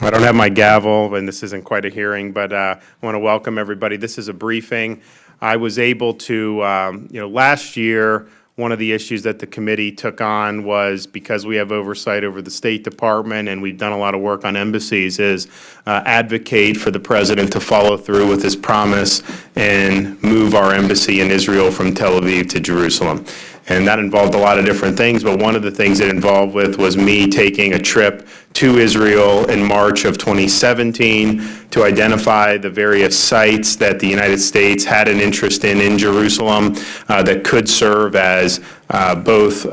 I don't have my gavel, and this isn't quite a hearing, but I want to welcome everybody. This is a briefing. I was able to, last year one of the issues that the committee took on was, because we have oversight over the State Department and we've done a lot of work on embassies, is advocate for the president to follow through with his promise and move our embassy in Israel from Tel Aviv to Jerusalem. And that involved a lot of different things, but one of the things it involved with was me taking a trip to Israel in March of 2017 to identify the various sites that the United States had an interest in Jerusalem that could serve as both or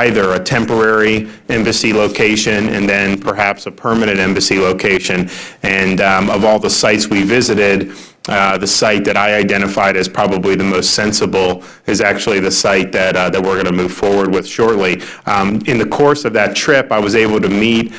either a temporary embassy location and then perhaps a permanent embassy location. And of all the sites we visited, the site that I identified as probably the most sensible is actually the site that we're going to move forward with shortly. In the course of that trip, I was able to meet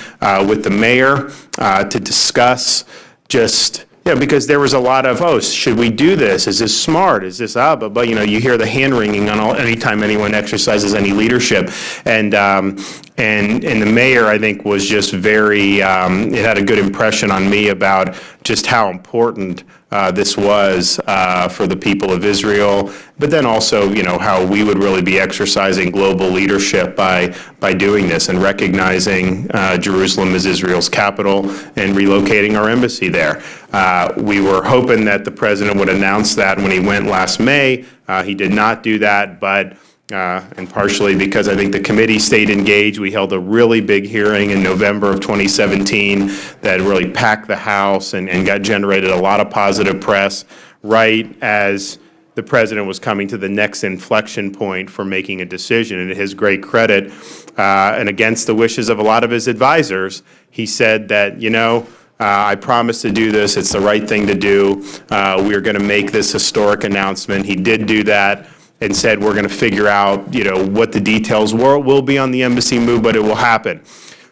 with the mayor to discuss just, because there was a lot of, oh, should we do this? Is this smart? Is this but you hear the hand wringing on anytime anyone exercises any leadership, and the mayor, I think, was just very. It had a good impression on me about just how important this was for the people of Israel, but then also, how we would really be exercising global leadership by doing this and recognizing Jerusalem as Israel's capital and relocating our embassy there. We were hoping that the president would announce that when he went last May. He did not do that, but and partially because I think the committee stayed engaged. We held a really big hearing in November of 2017 that really packed the House and generated a lot of positive press right as the president was coming to the next inflection point for making a decision. And to his great credit, and against the wishes of a lot of his advisors, he said that, I promised to do this. It's the right thing to do. We are going to make this historic announcement. He did do that and said we're going to figure out, what the details will be on the embassy move, but it will happen.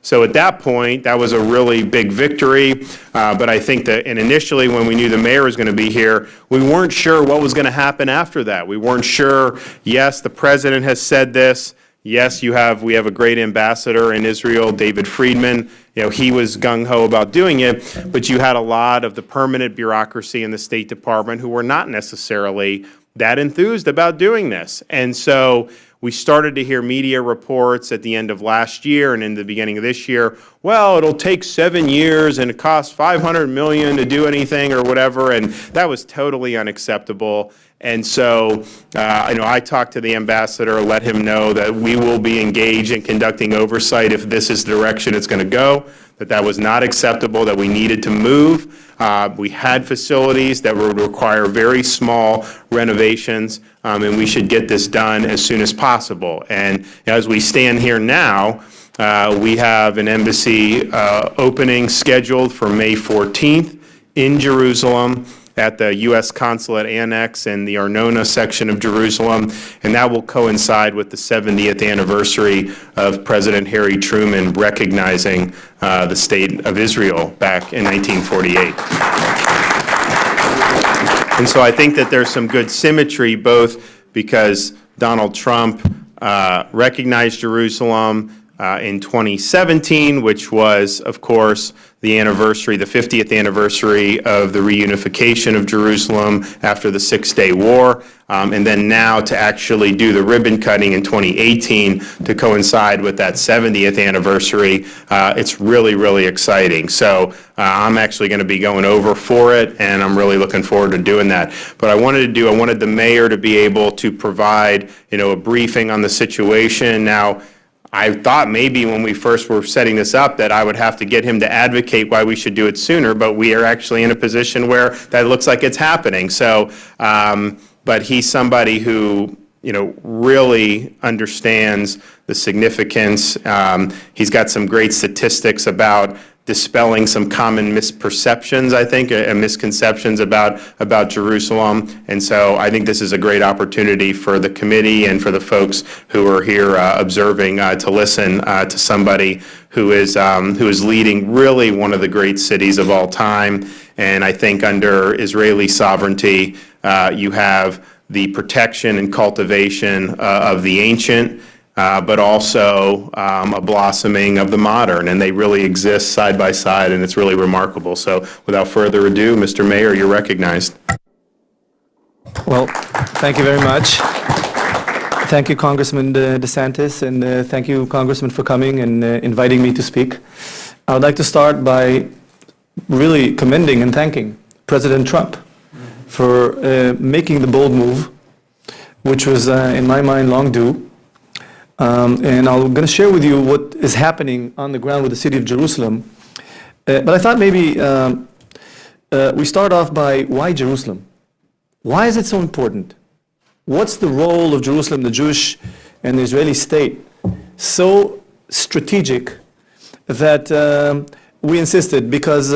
So at that point, that was a really big victory. But I think that, and initially when we knew the mayor was going to be here, we weren't sure what was going to happen after that. We weren't sure, yes, the president has said this. Yes, we have a great ambassador in Israel, David Friedman. He was gung-ho about doing it, but you had a lot of the permanent bureaucracy in the State Department who were not necessarily that enthused about doing this. And so we started to hear media reports at the end of last year and in the beginning of this year, well, it'll take 7 years and it costs $500 million to do anything or whatever, and that was totally unacceptable. And so, I talked to the ambassador, let him know that we will be engaged in conducting oversight if this is the direction it's going to go, that was not acceptable, that we needed to move. We had facilities that would require very small renovations, and we should get this done as soon as possible. And as we stand here now, we have an embassy opening scheduled for May 14th in Jerusalem at the U.S. Consulate Annex in the Arnona section of Jerusalem, and that will coincide with the 70th anniversary of President Harry Truman recognizing the State of Israel back in 1948. And so I think that there's some good symmetry, both because Donald Trump recognized Jerusalem in 2017, which was, of course, the 50th anniversary of the reunification of Jerusalem after the Six-Day War, and then now to actually do the ribbon cutting in 2018 to coincide with that 70th anniversary. It's really, really exciting. So I'm actually going to be going over for it, and I'm really looking forward to doing that. But I wanted the mayor to be able to provide, a briefing on the situation. Now, I thought maybe when we first were setting this up that I would have to get him to advocate why we should do it sooner, but we are actually in a position where that looks like it's happening. So, but he's somebody who, really understands the significance. He's got some great statistics about dispelling some common misperceptions, I think, and misconceptions about Jerusalem. And so I think this is a great opportunity for the committee and for the folks who are here observing to listen to somebody who is leading really one of the great cities of all time. And I think under Israeli sovereignty, you have the protection and cultivation of the ancient, but also a blossoming of the modern, and they really exist side by side, and it's really remarkable. So without further ado, Mr. Mayor, you're recognized. Well, thank you very much. Thank you, Congressman DeSantis, and thank you, Congressman, for coming and inviting me to speak. I would like to start by really commending and thanking President Trump for making the bold move, which was, in my mind, long due. And I'm going to share with you what is happening on the ground with the city of Jerusalem. But I thought maybe we start off by why Jerusalem? Why is it so important? What's the role of Jerusalem, the Jewish and the Israeli state, so strategic that we insisted? Because,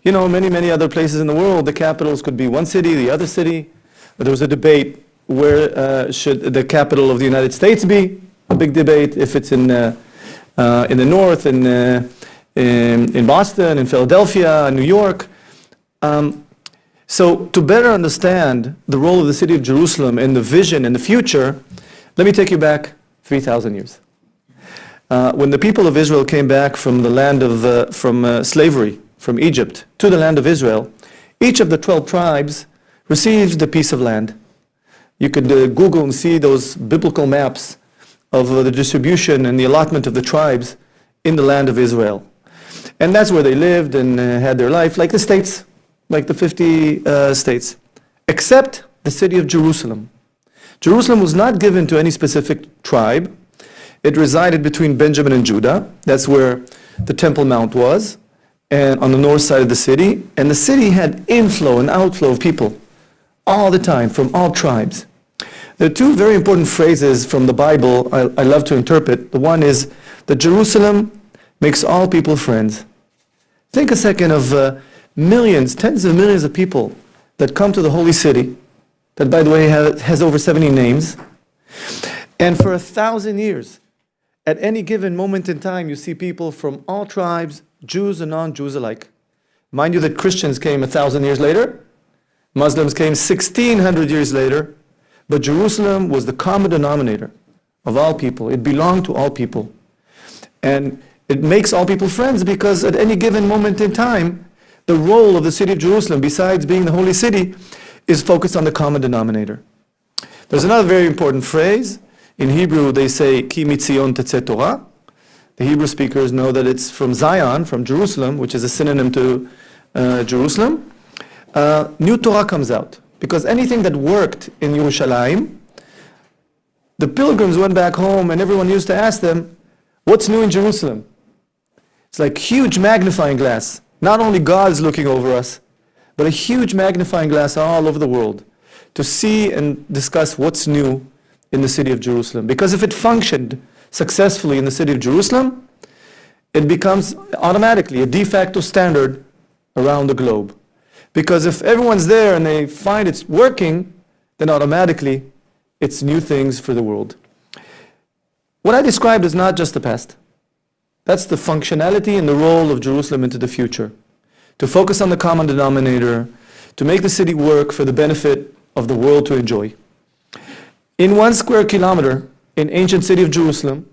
you know, many other places in the world, the capitals could be one city, the other city. There was a debate, where should the capital of the United States be? A big debate, if it's in the north, in Boston, in Philadelphia, New York. So to better understand the role of the city of Jerusalem and the vision and the future, let me take you back 3,000 years. When the people of Israel came back from the land of slavery, from Egypt to the land of Israel, each of the 12 tribes received a piece of land. You could Google and see those biblical maps of the distribution and the allotment of the tribes in the land of Israel. And that's where they lived and had their life, like the states, like the 50 states, except the city of Jerusalem. Jerusalem was not given to any specific tribe. It resided between Benjamin and Judah. That's where the Temple Mount was, and on the north side of the city. And the city had inflow and outflow of people all the time, from all tribes. There are two very important phrases from the Bible I love to interpret. The one is that Jerusalem makes all people friends. Think a second of millions, tens of millions of people that come to the holy city, that, by the way, has over 70 names. And for 1,000 years, at any given moment in time, you see people from all tribes, Jews and non-Jews alike. Mind you that Christians came 1,000 years later, Muslims came 1,600 years later, but Jerusalem was the common denominator of all people. It belonged to all people. And it makes all people friends because at any given moment in time, the role of the city of Jerusalem, besides being the holy city, is focused on the common denominator. There's another very important phrase. In Hebrew, they say, Ki mitzion tetzeh Torah. The Hebrew speakers know that it's from Zion, from Jerusalem, which is a synonym to Jerusalem. New Torah comes out. Because anything that worked in Yerushalayim, the pilgrims went back home and everyone used to ask them, what's new in Jerusalem? It's like huge magnifying glass. Not only God is looking over us, but a huge magnifying glass all over the world to see and discuss what's new in the city of Jerusalem. Because if it functioned successfully in the city of Jerusalem, it becomes automatically a de facto standard around the globe. Because if everyone's there and they find it's working, then automatically it's new things for the world. What I described is not just the past. That's the functionality and the role of Jerusalem into the future. To focus on the common denominator, to make the city work for the benefit of the world to enjoy. In 1 square kilometer in ancient city of Jerusalem,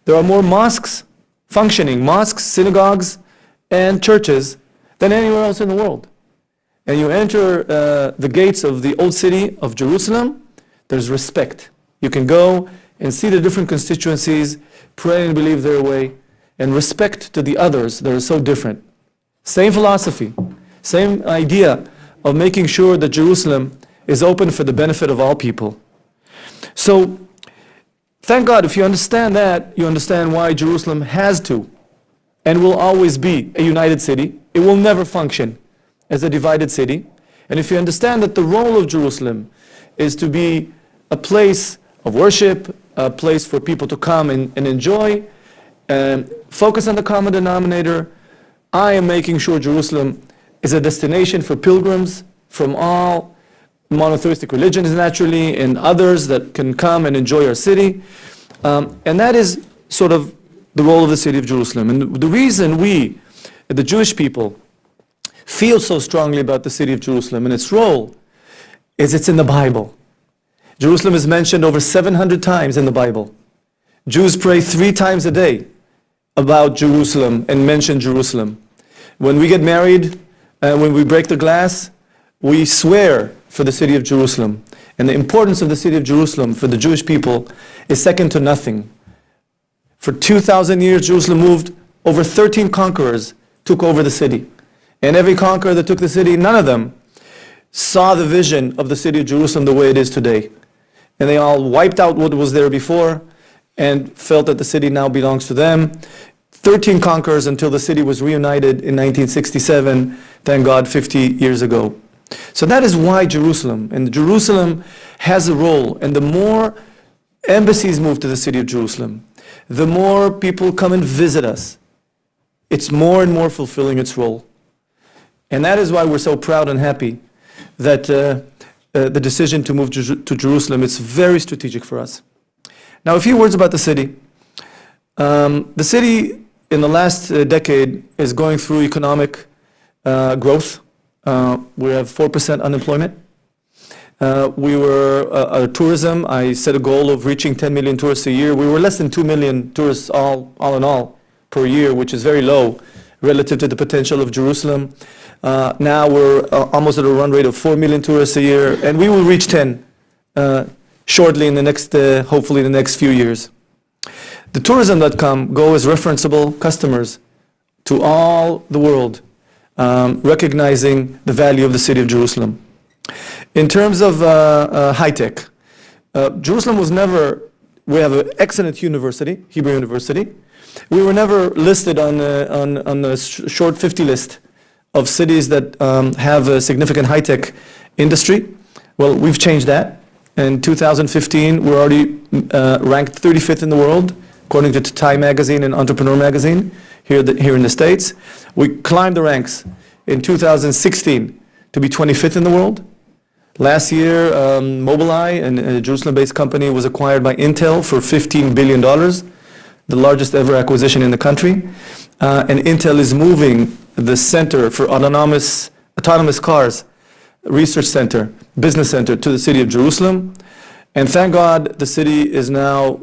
there are more mosques, functioning mosques, synagogues, and churches than anywhere else in the world. And you enter the gates of the old city of Jerusalem, there's respect. You can go and see the different constituencies, pray and believe their way, and respect to the others that are so different. Same philosophy, same idea of making sure that Jerusalem is open for the benefit of all people. So, thank God, if you understand that, you understand why Jerusalem has to and will always be a united city. It will never function as a divided city. And if you understand that the role of Jerusalem is to be a place of worship, a place for people to come and enjoy, and focus on the common denominator, I am making sure Jerusalem is a destination for pilgrims from all monotheistic religions naturally, and others that can come and enjoy our city. And that is sort of the role of the city of Jerusalem. And the reason we, the Jewish people, feel so strongly about the city of Jerusalem and its role is it's in the Bible. Jerusalem is mentioned over 700 times in the Bible. Jews pray 3 times a day about Jerusalem and mention Jerusalem. When we get married, when we break the glass, we swear for the city of Jerusalem. and the importance of the city of Jerusalem for the Jewish people is second to nothing. For 2,000 years, Jerusalem moved. Over 13 conquerors took over the city. And every conqueror that took the city, none of them saw the vision of the city of Jerusalem the way it is today. And they all wiped out what was there before and felt that the city now belongs to them. 13 conquerors until the city was reunited in 1967, thank God, 50 years ago. So that is why Jerusalem, and Jerusalem has a role, and the more embassies move to the city of Jerusalem, the more people come and visit us, it's more and more fulfilling its role. And that is why we're so proud and happy that the decision to move to Jerusalem is very strategic for us. Now, a few words about the city. The city in the last decade is going through economic growth. We have 4% unemployment. We were tourism. I set a goal of reaching 10 million tourists a year. We were less than 2 million tourists all in all per year, which is very low relative to the potential of Jerusalem. Now we're almost at a run rate of 4 million tourists a year, and we will reach 10 shortly in the next, hopefully in the next few years. The tourism that go as referenceable customers to all the world, recognizing the value of the city of Jerusalem. In terms of high tech, Jerusalem was never, we have an excellent university, Hebrew University. We were never listed on the short 50 list of cities that have a significant high tech industry. Well, we've changed that. In 2015, we're already ranked 35th in the world, according to Time Magazine and Entrepreneur Magazine here in the States. We climbed the ranks in 2016 to be 25th in the world. Last year, Mobileye, a Jerusalem-based company, was acquired by Intel for $15 billion, the largest ever acquisition in the country. And Intel is moving the Center for Autonomous Cars Research Center, Business Center, to the city of Jerusalem. And thank God the city is now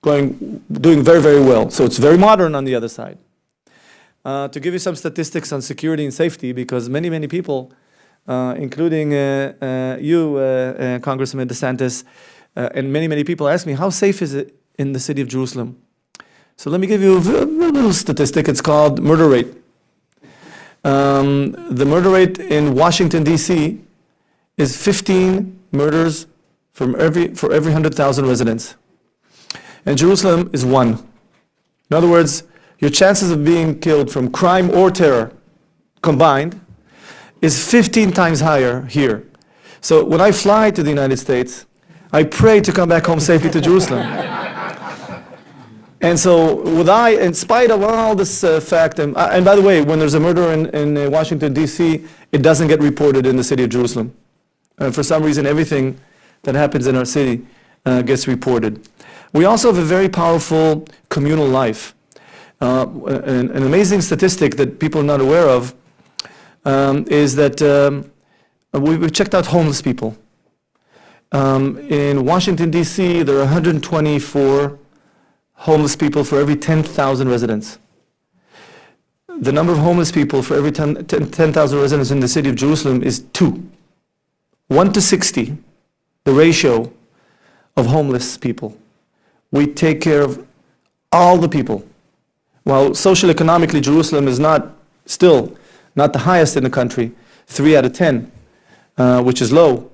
doing very, very well. So it's very modern on the other side. To give you some statistics on security and safety, because many people, including you, Congressman DeSantis, and many people ask me, how safe is it in the city of Jerusalem? So let me give you a little statistic. It's called murder rate. The murder rate in Washington, D.C. is 15 murders for every 100,000 residents. And Jerusalem is 1. In other words, your chances of being killed from crime or terror combined is 15 times higher here. So when I fly to the United States, I pray to come back home safely to Jerusalem. And so in spite of all this fact, and by the way, when there's a murder in Washington, D.C., it doesn't get reported in the city of Jerusalem. For some reason, everything that happens in our city gets reported. We also have a very powerful communal life. An amazing statistic that people are not aware of is that we've checked out homeless people. In Washington, D.C., there are 124 homeless people for every 10,000 residents. The number of homeless people for every 10,000 residents in the city of Jerusalem is 2. 1 to 60, the ratio of homeless people. We take care of all the people. While socioeconomically Jerusalem is still not the highest in the country, 3 out of 10, which is low,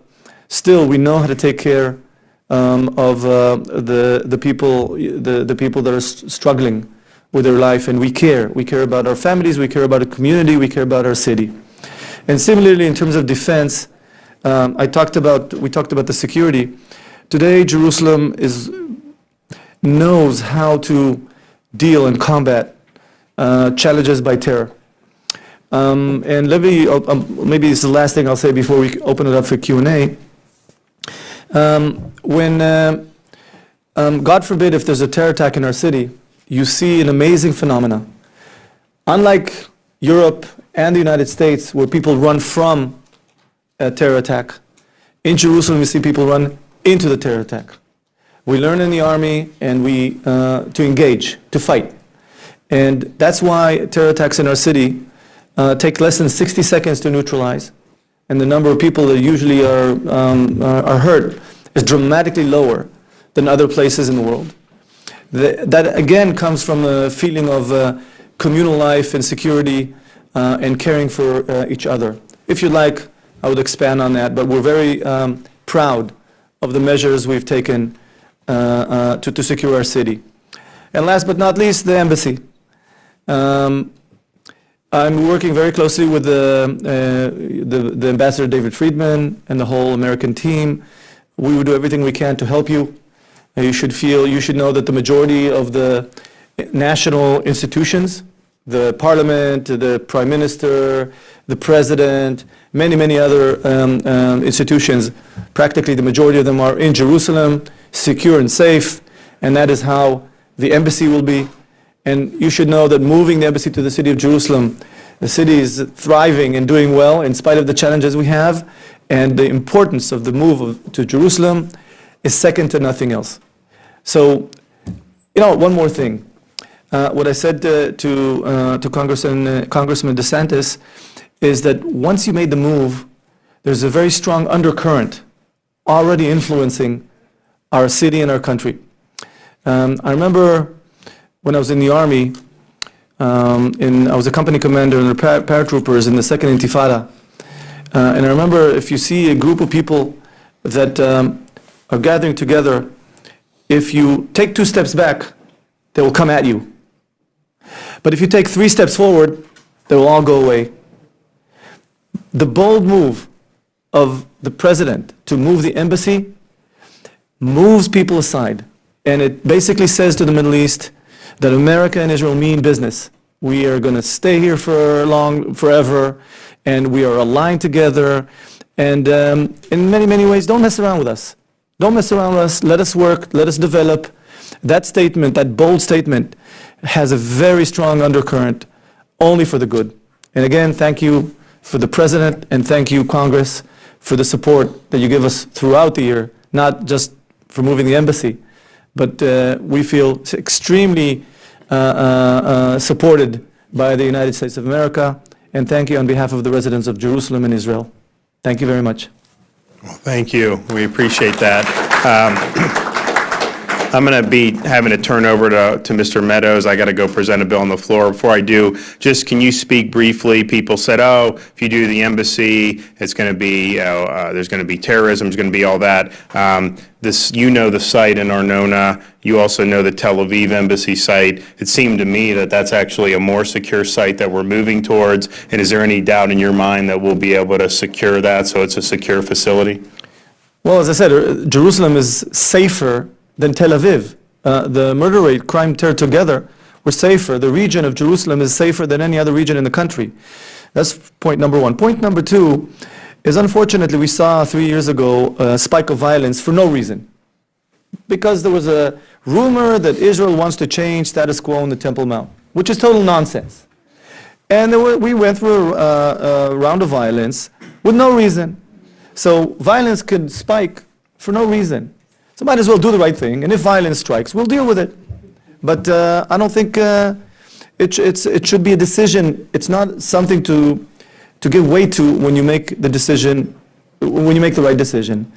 still we know how to take care of the people that are struggling with their life, and we care. We care about our families, we care about our community, we care about our city. And similarly, in terms of defense, we talked about the security. Today, Jerusalem knows how to deal and combat challenges by terror. And let me, maybe it's the last thing I'll say before we open it up for Q&A. When, God forbid, if there's a terror attack in our city, you see an amazing phenomena. Unlike Europe and the United States, where people run from a terror attack, in Jerusalem we see people run into the terror attack. We learn in the army and to engage, to fight. And that's why terror attacks in our city take less than 60 seconds to neutralize. and the number of people that usually are hurt is dramatically lower than other places in the world. That again comes from a feeling of communal life and security and caring for each other. If you'd like, I would expand on that, but we're very proud of the measures we've taken to secure our city. And last but not least, the embassy. I'm working very closely with the Ambassador David Friedman and the whole American team. We will do everything we can to help you. You should know that the majority of the national institutions, the parliament, the prime minister, the president, many other institutions, practically the majority of them are in Jerusalem, secure and safe, and that is how the embassy will be. And you should know that moving the embassy to the city of Jerusalem, the city is thriving and doing well in spite of the challenges we have, and the importance of the move to Jerusalem is second to nothing else. So, one more thing. What I said to Congressman DeSantis is that once you made the move, there's a very strong undercurrent already influencing our city and our country. I remember when I was in the Army, I was a company commander in the paratroopers in the Second Intifada. And I remember if you see a group of people that are gathering together, if you take 2 steps back, they will come at you. But if you take 3 steps forward, they will all go away. The bold move of the president to move the embassy moves people aside. And it basically says to the Middle East that America and Israel mean business. We are going to stay here forever, and we are aligned together. And in many ways, don't mess around with us. Don't mess around with us. Let us work. Let us develop. That statement, that bold statement, has a very strong undercurrent, only for the good. And again, thank you for the President, and thank you, Congress, for the support that you give us throughout the year, not just for moving the embassy, but we feel extremely supported by the United States of America. And thank you on behalf of the residents of Jerusalem and Israel. Thank you very much. Well, thank you. We appreciate that. I'm going to be having to turn over to Mr. Meadows. I got to go present a bill on the floor. Before I do, just can you speak briefly? People said, oh, if you do the embassy, it's going to be, there's going to be terrorism, there's going to be all that. You know the site in Arnona. You also know the Tel Aviv embassy site. It seemed to me that that's actually a more secure site that we're moving towards. And is there any doubt in your mind that we'll be able to secure that so it's a secure facility? Well, as I said, Jerusalem is safer than Tel Aviv. The murder rate, crime, terror together, were safer. The region of Jerusalem is safer than any other region in the country. That's point number one. Point number two is, unfortunately, we saw 3 years ago a spike of violence for no reason. Because there was a rumor that Israel wants to change status quo on the Temple Mount, which is total nonsense. And we went through a round of violence with no reason. So violence could spike for no reason. So might as well do the right thing, and if violence strikes, we'll deal with it. But I don't think it should be a decision. It's not something to give weight to when you make the decision, when you make the right decision.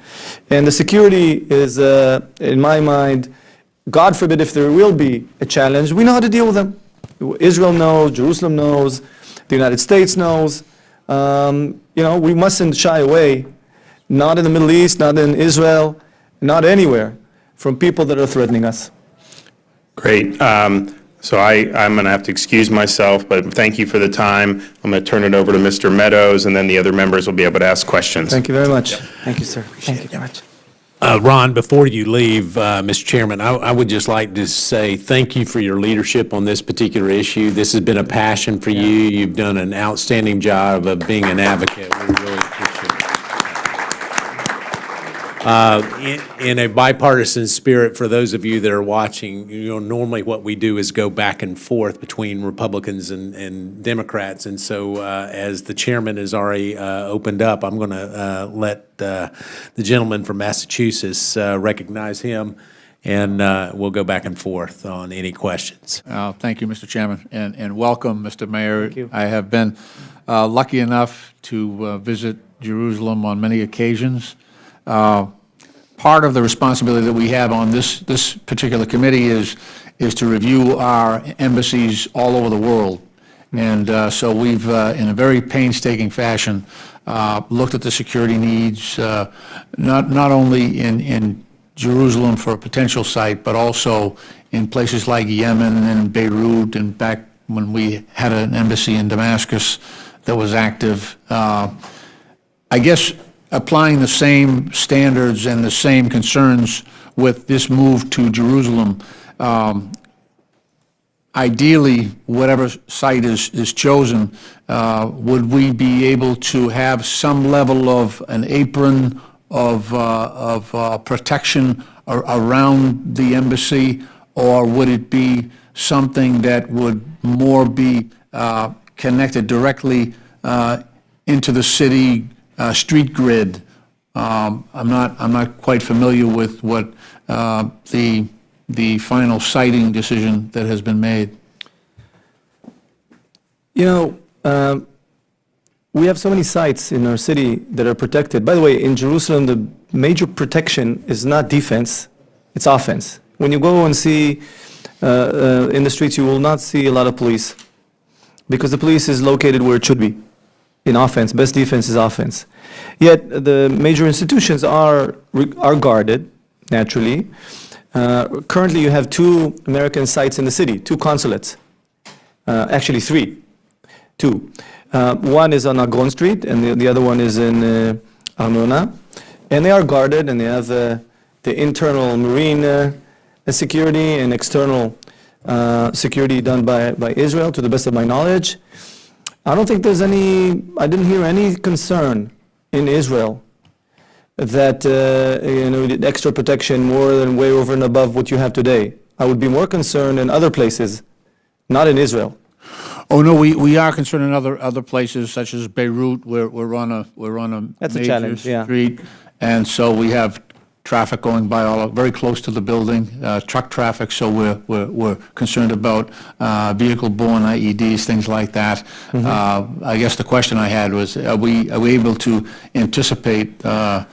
And the security is, in my mind, God forbid if there will be a challenge, we know how to deal with them. Israel knows, Jerusalem knows, the United States knows. We mustn't shy away, not in the Middle East, not in Israel, not anywhere, from people that are threatening us. Great. So I'm going to have to excuse myself, but thank you for the time. I'm going to turn it over to Mr. Meadows, and then the other members will be able to ask questions. Thank you very much. Thank you, sir. Thank you very much. Ron, before you leave, Mr. Chairman, I would just like to say thank you for your leadership on this particular issue. This has been a passion for you. You've done an outstanding job of being an advocate. We really appreciate it. In a bipartisan spirit, for those of you that are watching, normally what we do is go back and forth between Republicans and Democrats. And so as the chairman has already opened up, I'm going to let the gentleman from Massachusetts recognize him, and we'll go back and forth on any questions. Thank you, Mr. Chairman, and welcome, Mr. Mayor. Thank you. I have been lucky enough to visit Jerusalem on many occasions. Part of the responsibility that we have on this particular committee is to review our embassies all over the world. And so we've, in a very painstaking fashion, looked at the security needs, not only in Jerusalem for a potential site, but also in places like Yemen and Beirut, and back when we had an embassy in Damascus that was active. I guess applying the same standards and the same concerns with this move to Jerusalem, ideally, whatever site is chosen, would we be able to have some level of an apron of protection around the embassy, or would it be something that would more be connected directly into the city street grid? I'm not quite familiar with what the final siting decision that has been made. You know, we have so many sites in our city that are protected. By the way, in Jerusalem, the major protection is not defense, it's offense. When you go and see in the streets, you will not see a lot of police, because the police is located where it should be, in offense. Best defense is offense. Yet the major institutions are guarded, naturally. Currently, you have 2 American sites in the city, 2 consulates. Actually, 3. 2. One is on Agon Street, and the other one is in Armona. And they are guarded, and they have the internal marine security and external security done by Israel, to the best of my knowledge. I don't think there's I didn't hear any concern in Israel that you need extra protection more than way over and above what you have today. I would be more concerned in other places, not in Israel. Oh, no, we are concerned in other places, such as Beirut, where we're on a That's a major challenge, yeah. street, and so we have traffic going by very close to the building, truck traffic, so we're concerned about vehicle-borne IEDs, things like that. I guess the question I had was, are we able to anticipate that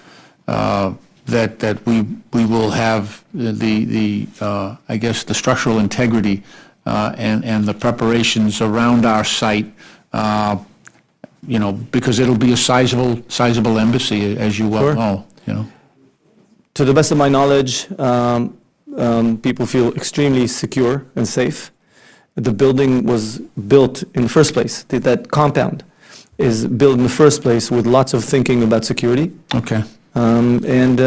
we will have I guess the structural integrity and the preparations around our site, because it'll be a sizable embassy, as you well know, To the best of my knowledge, people feel extremely secure and safe. The building was built in the first place. That compound is built in the first place with lots of thinking about security. Okay. And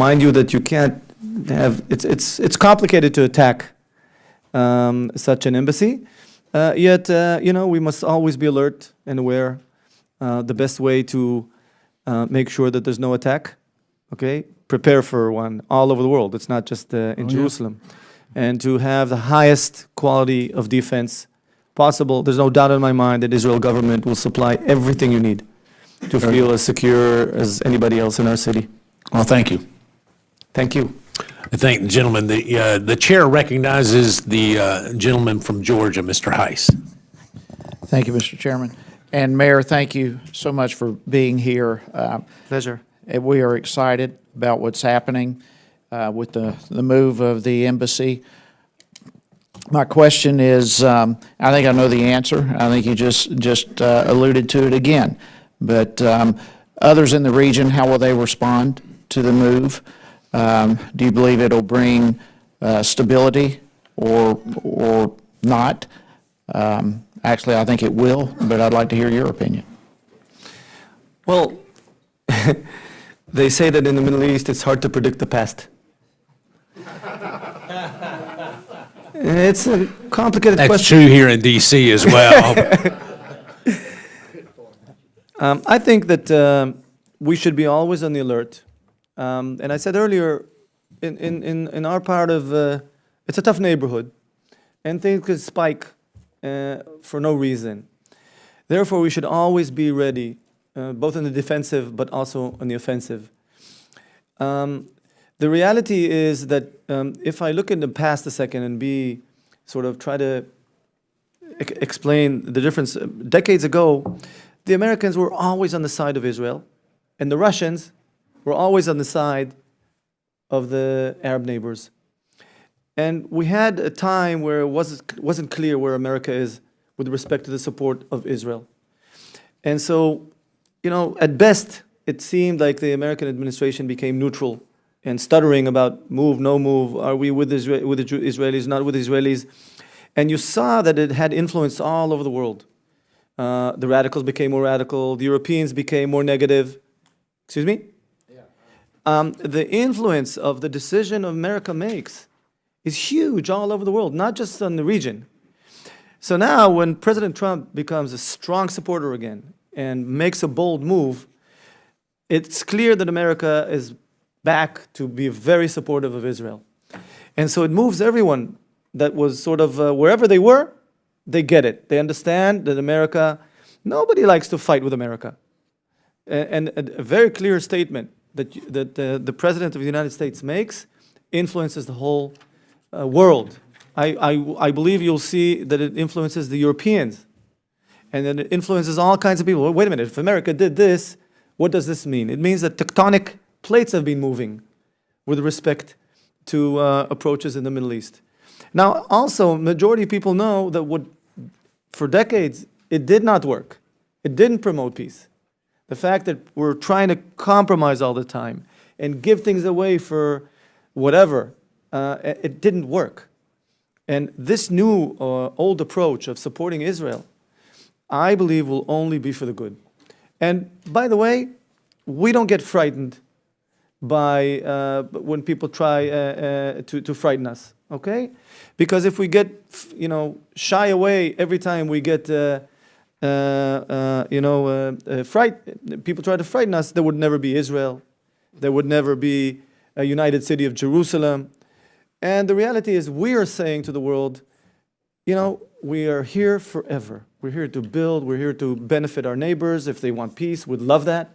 mind you that you can't have, it's complicated to attack such an embassy. Yet, we must always be alert and aware. The best way to make sure that there's no attack, okay? Prepare for one all over the world. It's not just in Jerusalem. And to have the highest quality of defense possible. There's no doubt in my mind that Israel government will supply everything you need to feel as secure as anybody else in our city. Well, thank you. Thank you. I thank the gentleman. The chair recognizes the gentleman from Georgia, Mr. Heiss. Thank you, Mr. Chairman. And Mayor, thank you so much for being here. Pleasure. We are excited about what's happening with the move of the embassy. My question is, I think I know the answer. I think you just alluded to it again. But others in the region, how will they respond to the move? Do you believe it'll bring stability or not? Actually, I think it will, but I'd like to hear your opinion. Well, they say that in the Middle East it's hard to predict the past. It's a complicated That's question. true here in D.C. as well. I think that we should be always on the alert. And I said earlier, in our part of, it's a tough neighborhood, and things could spike for no reason. Therefore, we should always be ready, both in the defensive but also on the offensive. The reality is that if I look in the past a second and sort of try to explain the difference, decades ago, the Americans were always on the side of Israel. and the Russians were always on the side of the Arab neighbors. And we had a time where it wasn't clear where America is with respect to the support of Israel. And so, at best, it seemed like the American administration became neutral and stuttering about move, no move, are we with the Israelis, not with the Israelis. And you saw that it had influence all over the world. The radicals became more radical, the Europeans became more negative. Excuse me? The influence of the decision America makes is huge all over the world, not just in the region. So now when President Trump becomes a strong supporter again and makes a bold move, it's clear that America is back to be very supportive of Israel. And so it moves everyone that was sort of, wherever they were, they get it. They understand that America, nobody likes to fight with America. And a very clear statement that the President of the United States makes influences the whole world. I believe you'll see that it influences the Europeans, and then it influences all kinds of people. Well, wait a minute, if America did this, what does this mean? It means that tectonic plates have been moving with respect to approaches in the Middle East. Now, also, majority of people know that for decades, it did not work. It didn't promote peace. The fact that we're trying to compromise all the time and give things away for whatever, it didn't work. And this new old approach of supporting Israel, I believe, will only be for the good. And by the way, we don't get frightened by when people try to frighten us, okay? Because if we get, shy away every time we get, people try to frighten us, there would never be Israel. There would never be a united city of Jerusalem. And the reality is we are saying to the world, we are here forever. We're here to build. We're here to benefit our neighbors. If they want peace, we'd love that.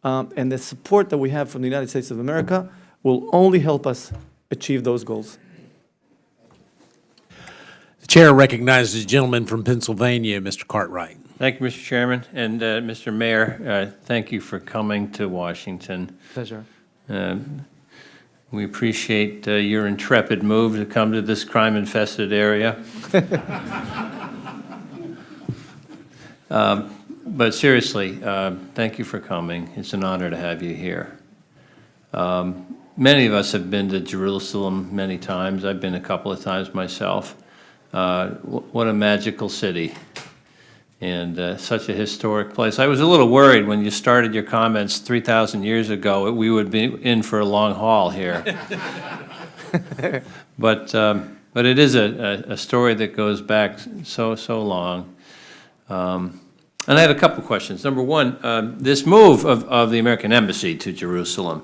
And the support that we have from the United States of America will only help us achieve those goals. The chair recognizes the gentleman from Pennsylvania, Mr. Cartwright. Thank you, Mr. Chairman. And Mr. Mayor, thank you for coming to Washington. Pleasure. We appreciate your intrepid move to come to this crime-infested area. But seriously, thank you for coming. It's an honor to have you here. Many of us have been to Jerusalem many times. I've been a couple of times myself. What a magical city, and such a historic place. I was a little worried when you started your comments 3,000 years ago, we would be in for a long haul here. But it is a story that goes back so long. And I had a couple questions. Number one, this move of the American Embassy to Jerusalem,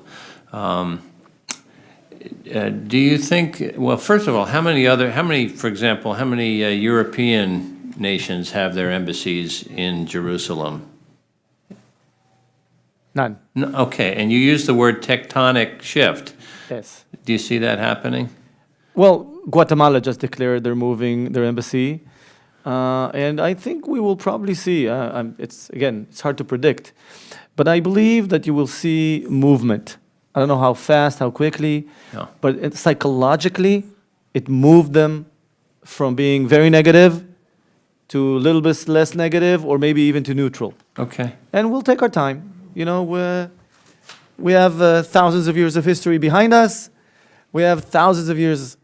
do you think, well, first of all, how many, for example, how many European nations have their embassies in Jerusalem? None. No, okay, and you used the word tectonic shift. Yes. Do you see that happening? Well, Guatemala just declared they're moving their embassy. And I think we will probably see, it's hard to predict, but I believe that you will see movement. I don't know how fast, how quickly, No. but psychologically, it moved them from being very negative to a little bit less negative, or maybe even to neutral. Okay. And we'll take our time. We have thousands of years of history behind us. We have thousands of years,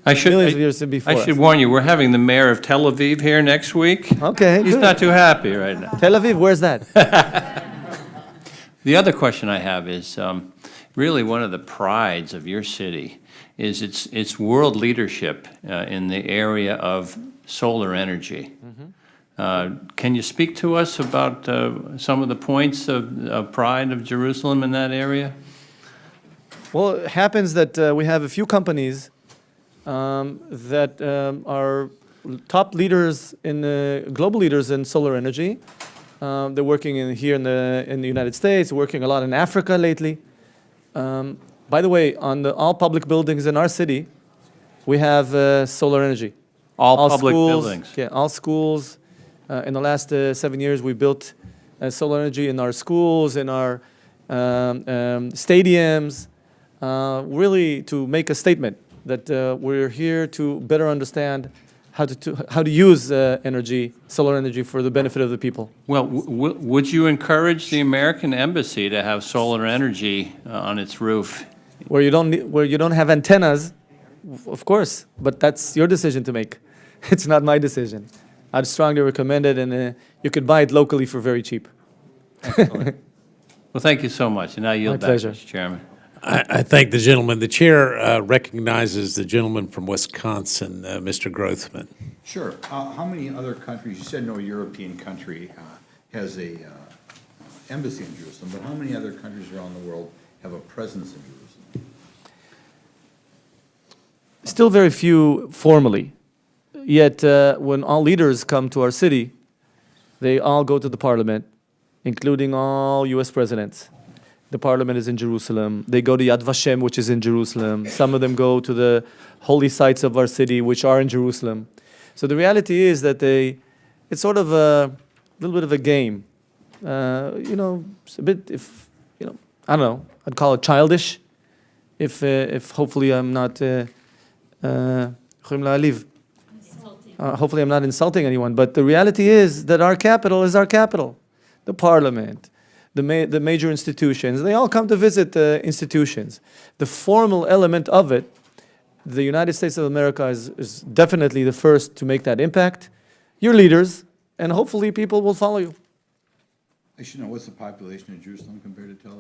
millions of years before I should us. warn you, we're having the mayor of Tel Aviv here next week. Okay, He's good. not too happy right now. Tel Aviv, where's that? The other question I have is, really one of the prides of your city is its world leadership in the area of solar energy. Can you speak to us about some of the points of pride of Jerusalem in that area? Well, it happens that we have a few companies that are top leaders global leaders in solar energy. They're working here in the United States, working a lot in Africa lately. By the way, on all public buildings in our city, we have solar energy. All public schools, buildings? Yeah, all schools. In the last 7 years, we built solar energy in our schools, in our stadiums, really to make a statement that we're here to better understand how to use energy, solar energy, for the benefit of the people. Well, would you encourage the American embassy to have solar energy on its roof? Where you don't have antennas, of course, but that's your decision to make. It's not my decision. I'd strongly recommend it, and you could buy it locally for very cheap. Well, thank you so much, and I yield My back, pleasure. Mr. Chairman. I thank the gentleman. The chair recognizes the gentleman from Wisconsin, Mr. Grothman. Sure. How many other countries, you said no European country has a embassy in Jerusalem, but how many other countries around the world have a presence in Jerusalem? Still very few formally. Yet, when all leaders come to our city, they all go to the parliament, including all U.S. presidents. The parliament is in Jerusalem. They go to Yad Vashem, which is in Jerusalem. Some of them go to the holy sites of our city, which are in Jerusalem. So the reality is that it's sort of a little bit of a game. It's a bit, I don't know, I'd call it childish. If hopefully I'm not, hopefully I'm not insulting anyone, but the reality is that our capital is our capital. The parliament, the major institutions, they all come to visit the institutions. The formal element of it, the United States of America is definitely the first to make that impact. Your leaders, and hopefully people will follow you. I should know, what's the population of Jerusalem compared to Tel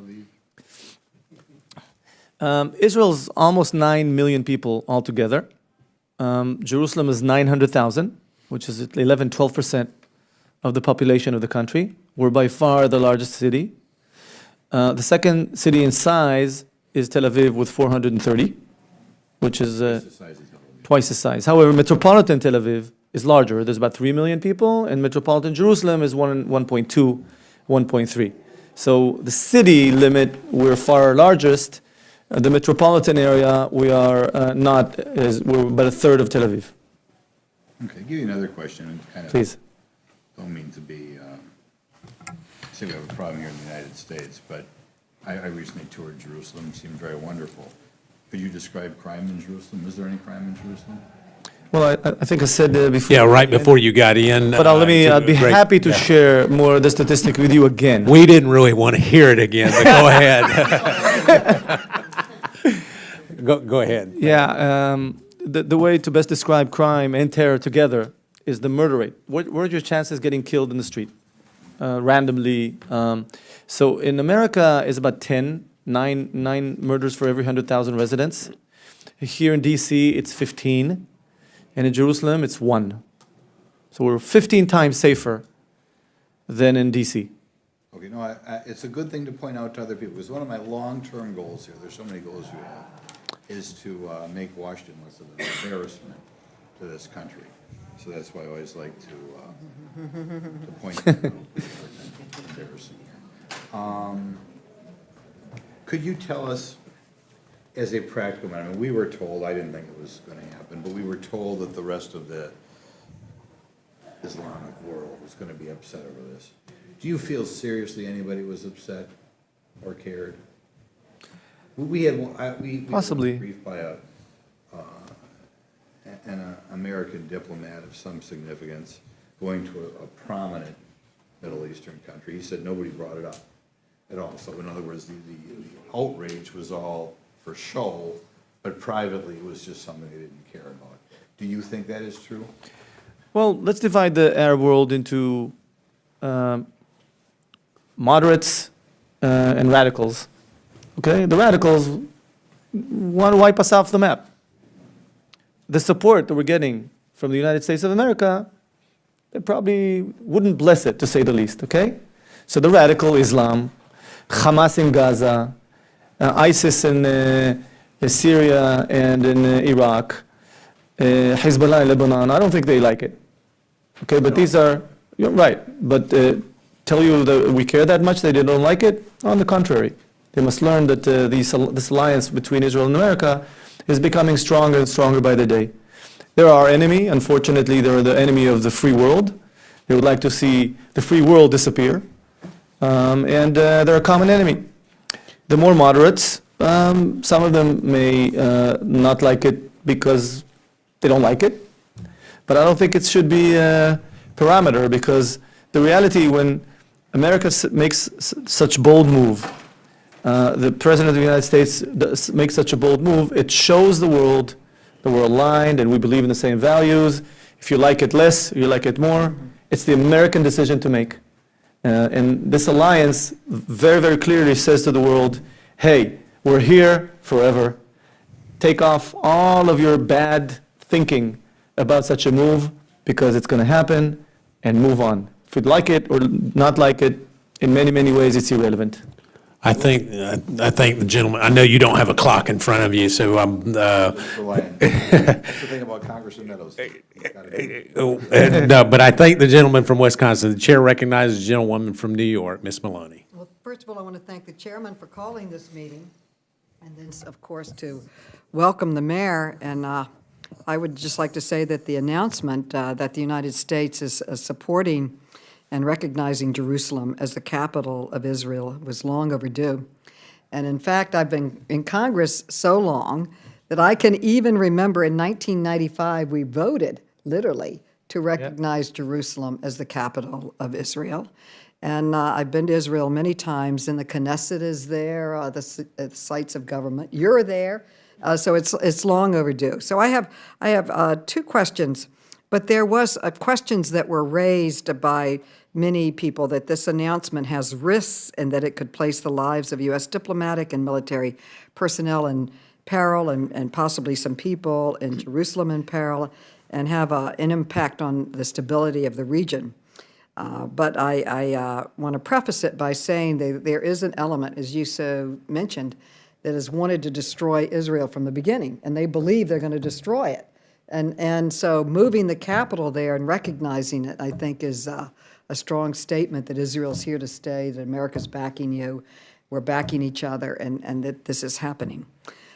Aviv? Israel's almost 9 million people altogether. Jerusalem is 900,000, which is 11-12% of the population of the country. We're by far the largest city. The second city in size is Tel Aviv with 430, which is The size of Tel Aviv. twice the size. However, metropolitan Tel Aviv is larger. There's about 3 million people, and metropolitan Jerusalem is 1.2, 1.3. So the city limit, we're far largest. The metropolitan area, we are we're about a third of Tel Aviv. Okay, give you another question, and kind of. Please. Don't mean to be, say we have a problem here in the United States, but I recently toured Jerusalem, it seemed very wonderful. Could you describe crime in Jerusalem? Is there any crime in Jerusalem? Well, I think I said before. Yeah, right before you got in. But I'd be great- happy to yeah. share more of the statistic with you again. We didn't really want to hear it again, but go ahead. Go ahead. Yeah, the way to best describe crime and terror together is the murder rate. What are your chances getting killed in the street randomly? So in America, it's about 9 murders for every 100,000 residents. Here in D.C., it's 15, and in Jerusalem, it's 1. So we're 15 times safer than in D.C. Okay, no, it's a good thing to point out to other people, because one of my long-term goals here, there's so many goals you have, is to make Washington less of an embarrassment to this country. So that's why I always like to point that out. Embarrassing here. Could you tell us, as a practical matter, I mean, we were told, I didn't think it was going to happen, but we were told that the rest of the Islamic world was going to be upset over this. Do you feel seriously anybody was upset or cared? We had Possibly. briefed by an American diplomat of some significance going to a prominent Middle Eastern country. He said nobody brought it up at all. So in other words, the outrage was all for show, but privately it was just something they didn't care about. Do you think that is true? Well, let's divide the Arab world into moderates and radicals. Okay, the radicals want to wipe us off the map. The support that we're getting from the United States of America, they probably wouldn't bless it, to say the least, okay? So the radical Islam, Hamas in Gaza, ISIS in Syria and in Iraq, Hezbollah in Lebanon, I don't think they like it. Okay, but these are, you're right, but tell you that we care that much, they don't like it? On the contrary. They must learn that this alliance between Israel and America is becoming stronger and stronger by the day. They're our enemy. Unfortunately, they're the enemy of the free world. They would like to see the free world disappear. And they're a common enemy. The more moderates, some of them may not like it because they don't like it, but I don't think it should be a parameter, because the reality, when America makes such bold move, the President of the United States makes such a bold move, it shows the world that we're aligned and we believe in the same values. If you like it less, you like it more, it's the American decision to make. And this alliance very, very clearly says to the world, hey, we're here forever. Take off all of your bad thinking about such a move, because it's going to happen, and move on. If you'd like it or not like it, in many, many ways, it's irrelevant. I think the gentleman, I know you don't have a clock in front of you, so I'm, That's the thing about Congressman Meadows. no, but I think the gentleman from Wisconsin, the chair recognizes the gentlewoman from New York, Ms. Maloney. Well, first of all, I want to thank the chairman for calling this meeting, and then, of course, to welcome the mayor. And I would just like to say that the announcement that the United States is supporting and recognizing Jerusalem as the capital of Israel was long overdue. And in fact, I've been in Congress so long that I can even remember in 1995, we voted, literally, to recognize Jerusalem as the capital of Israel. And I've been to Israel many times, and the Knesset is there, the sites of government. You're there, so it's long overdue. So I have two questions, but there was questions that were raised by many people that this announcement has risks and that it could place the lives of U.S. diplomatic and military personnel in peril, and possibly some people in Jerusalem in peril, and have an impact on the stability of the region. But I want to preface it by saying that there is an element, as you so mentioned, that has wanted to destroy Israel from the beginning, and they believe they're going to destroy it. And so moving the capital there and recognizing it, I think, is a strong statement that Israel's here to stay, that America's backing you, we're backing each other, and that this is happening.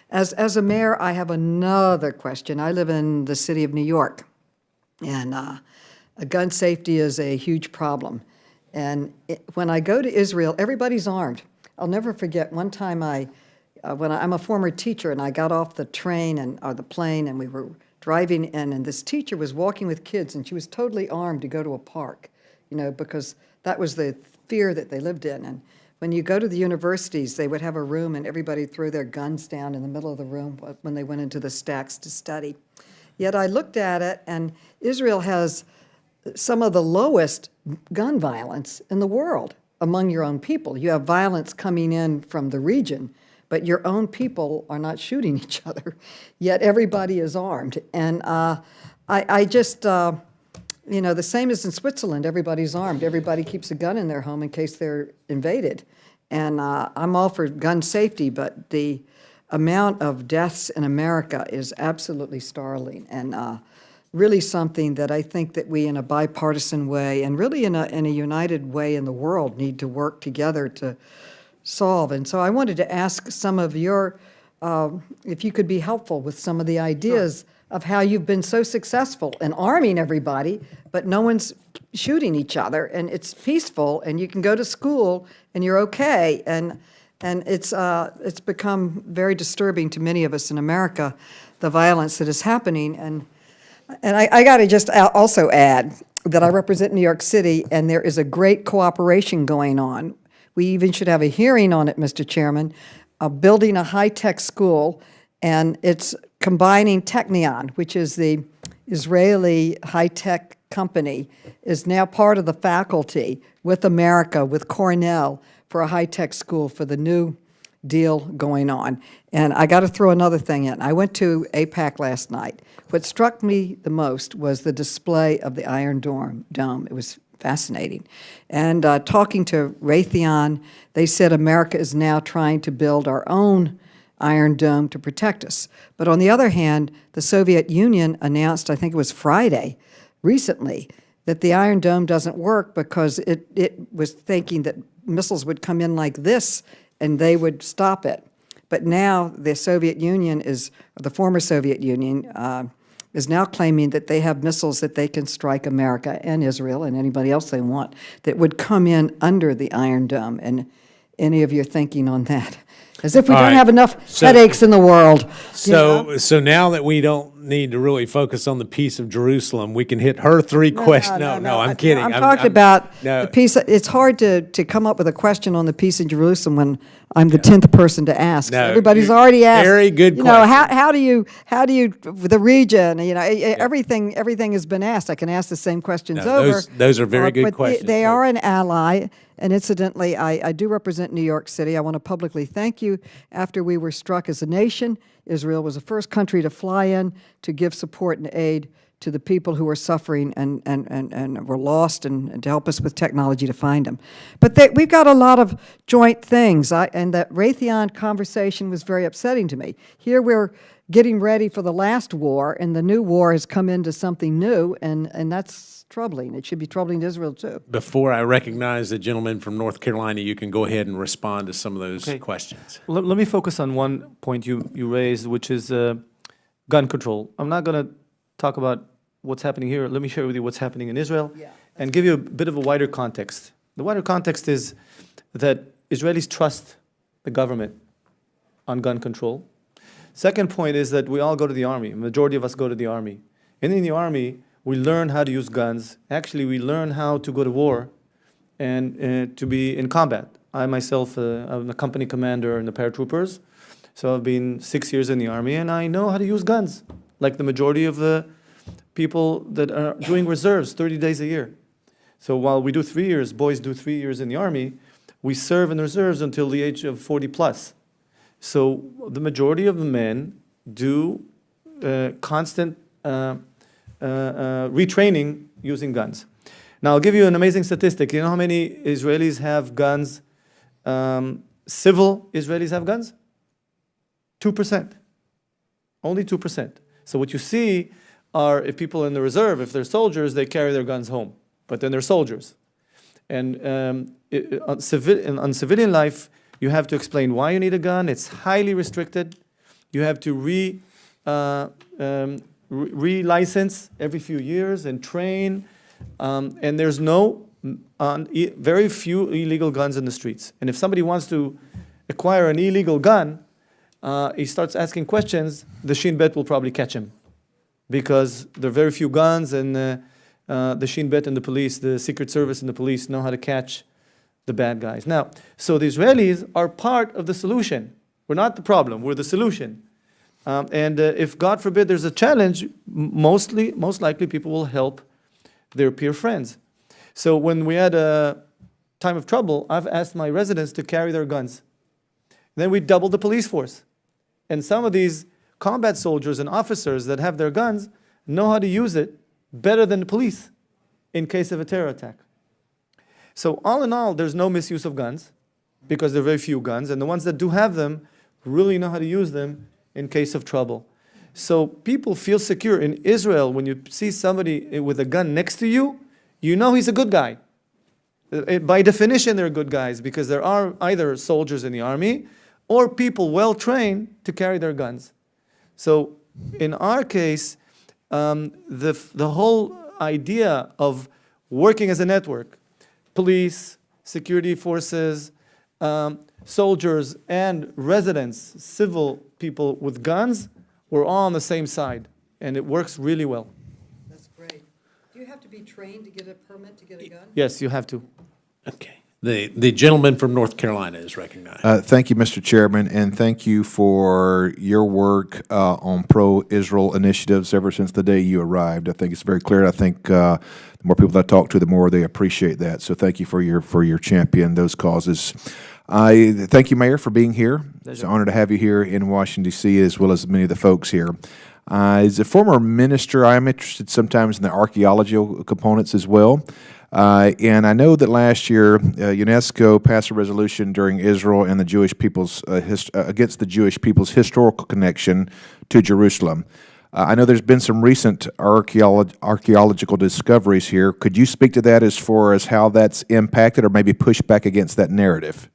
As a mayor, I have another question. I live in the city of New York, and gun safety is a huge problem. And when I go to Israel, everybody's armed. I'll never forget one time I'm a former teacher, and I got off the train or the plane, and we were driving in, and this teacher was walking with kids, and she was totally armed to go to a park, because that was the fear that they lived in. And when you go to the universities, they would have a room, and everybody threw their guns down in the middle of the room when they went into the stacks to study. Yet I looked at it, and Israel has some of the lowest gun violence in the world among your own people. You have violence coming in from the region, but your own people are not shooting each other, yet everybody is armed. And I just, the same as in Switzerland, everybody's armed. Everybody keeps a gun in their home in case they're invaded. And I'm all for gun safety, but the amount of deaths in America is absolutely startling, and really something that I think that we, in a bipartisan way, and really in a united way in the world, need to work together to solve. And so I wanted to ask some of your, if you could be helpful with some of the ideas of how you've been so successful in arming everybody, but no one's shooting each other, and it's peaceful, and you can go to school, and you're okay. And it's become very disturbing to many of us in America, the violence that is happening. And I got to just also add that I represent New York City, and there is a great cooperation going on. We even should have a hearing on it, Mr. Chairman, building a high-tech school, and it's combining Technion, which is the Israeli high-tech company, is now part of the faculty with America, with Cornell, for a high-tech school for the new deal going on. And I got to throw another thing in. I went to AIPAC last night. What struck me the most was the display of the Iron Dome. It was fascinating. And talking to Raytheon, they said America is now trying to build our own Iron Dome to protect us. But on the other hand, the Soviet Union announced, I think it was Friday, recently, that the Iron Dome doesn't work because it was thinking that missiles would come in like this and they would stop it. But now the Soviet Union the former Soviet Union, is now claiming that they have missiles that they can strike America and Israel and anybody else they want that would come in under the Iron Dome. And any of your thinking on that? As if we All don't right. have enough So- headaches in the world. you know? So now that we don't need to really focus on the peace of Jerusalem, we can hit her three questions. No, I'm kidding. I'm talking about no. the peace. It's hard to come up with a question on the peace in Jerusalem when I'm the 10th person to ask. No, Everybody's you- already asked. very good You know, question. how do you the region? You know, everything has been asked. I can ask the same questions No, over. those are very good but questions. They are an ally. And incidentally, I do represent New York City. I want to publicly thank you. After we were struck as a nation, Israel was the first country to fly in to give support and aid to the people who were suffering and were lost, and to help us with technology to find them. But we've got a lot of joint things, and that Raytheon conversation was very upsetting to me. Here we're getting ready for the last war, and the new war has come into something new, and that's troubling. It should be troubling to Israel, too. Before I recognize the gentleman from North Carolina, you can go ahead and respond to some of those Okay. questions. Let me focus on one point you raised, which is gun control. I'm not going to talk about what's happening here. Let me share with you what's happening in Israel and give you a bit of a wider context. The wider context is that Israelis trust the government on gun control. Second point is that we all go to the army. A majority of us go to the army. And in the army, we learn how to use guns. Actually, we learn how to go to war and to be in combat. I myself, I'm a company commander in the paratroopers, so I've been 6 years in the army, and I know how to use guns, like the majority of the people that are doing reserves 30 days a year. So while we do 3 years, boys do 3 years in the army, we serve in the reserves until the age of 40 plus. So the majority of the men do constant retraining using guns. Now, I'll give you an amazing statistic. You know how many Israelis have guns? Civil Israelis have guns? 2%. Only 2%. So what you see are, if people in the reserve, if they're soldiers, they carry their guns home. But then they're soldiers. And on civilian life, you have to explain why you need a gun. It's highly restricted. You have to re-license every few years and train. And there's very few illegal guns in the streets. And if somebody wants to acquire an illegal gun, he starts asking questions, the Shin Bet will probably catch him. Because there are very few guns, and the Shin Bet and the police, the Secret Service and the police know how to catch the bad guys. Now, so the Israelis are part of the solution. We're not the problem, we're the solution. And if, God forbid, there's a challenge, most likely people will help their peer friends. So when we had a time of trouble, I've asked my residents to carry their guns. Then we doubled the police force. And some of these combat soldiers and officers that have their guns know how to use it better than the police in case of a terror attack. So all in all, there's no misuse of guns because there are very few guns, and the ones that do have them really know how to use them in case of trouble. So people feel secure. In Israel, when you see somebody with a gun next to you, you know he's a good guy. By definition, they're good guys because there are either soldiers in the army or people well-trained to carry their guns. So in our case, the whole idea of working as a network, police, security forces, soldiers, and residents, civil people with guns, we're all on the same side, and it works really well. That's great. Do you have to be trained to get a permit to get a gun? Yes, you have to. Okay. The gentleman from North Carolina is recognized. Thank you, Mr. Chairman, and thank you for your work on pro-Israel initiatives ever since the day you arrived. I think it's very clear. I think the more people that I talk to, the more they appreciate that. So thank you for your champion those causes. I thank you, Mayor, for being here. It's an honor to have you here in Washington, D.C., as well as many of the folks here. As a former minister, I am interested sometimes in the archaeological components as well. And I know that last year, UNESCO passed a resolution during Israel and the Jewish people's against the Jewish people's historical connection to Jerusalem. I know there's been some recent archaeological discoveries here. Could you speak to that as far as how that's impacted or maybe push back against that narrative?